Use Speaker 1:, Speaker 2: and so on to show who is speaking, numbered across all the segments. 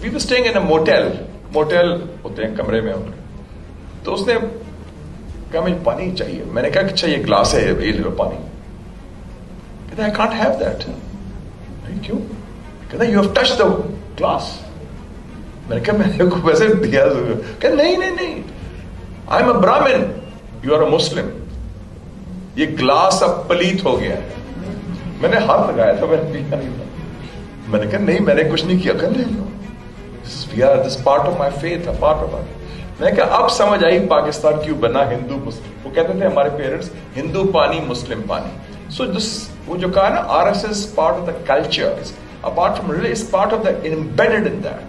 Speaker 1: We were staying in a motel होते हैं कमरे में उनके, तो उसने कहा मुझे पानी चाहिए। मैंने कहा अच्छा ये ग्लास है, ये लो पानी। कहता आई कांट हैव दैट। क्यों? कहता you have touched the glass. मैंने कहा मैंने को वैसे दिया। कहता नहीं नहीं नहीं, आई एम अ ब्राह्मण, यू आर अ मुस्लिम, ये ग्लास अब पलीत हो गया है। मैंने हाथ लगाया था, मैंने पिया नहीं था। मैंने कहा नहीं मैंने कुछ नहीं किया। कहने this part of my faith, a part of my. मैंने कहा अब समझ आई पाकिस्तान क्यों बना हिंदू मुस्लिम। वो कहते थे हमारे पेरेंट्स हिंदू पानी मुस्लिम पानी। सो दिस वो जो कहा ना RSS part of the culture, apart from religion, is part of the embedded in that.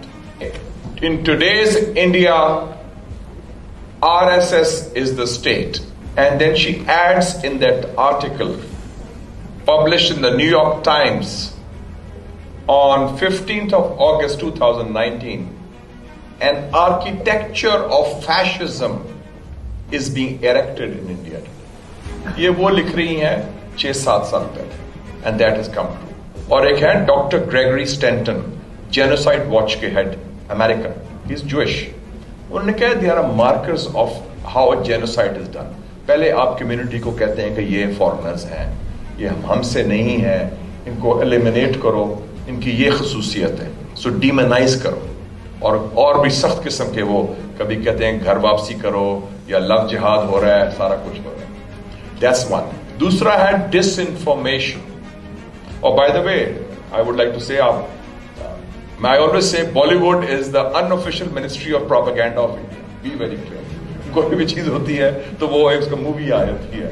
Speaker 1: In today's India, RSS is the state. And then she adds in that article published in the New York Times on 15th of August 2019, an architecture of fascism is being erected in India. ये वो लिख रही हैं 6-7 साल पहले, and that has come true. और एक है doctor Gregory Stanton, genocide watch के head, American, he is Jewish. उन्होंने कहा there are markers of how a genocide is done. पहले आप कम्युनिटी को कहते हैं कि ये फॉरेनर्स हैं, ये हमसे नहीं है, इनको एलिमिनेट करो, इनकी ये खसूसियत है, सो डीमनाइज करो। और भी सख्त किस्म के वो कभी कहते हैं घर वापसी करो या लव जिहाद हो रहा है, सारा कुछ हो रहा है। That's one. दूसरा है disinformation. Oh, by the way, I would like to say, I always say Bollywood is the unofficial ministry of propaganda of India. Be very clear. कोई भी चीज होती है तो वो एक उसका मूवी आ जाती है।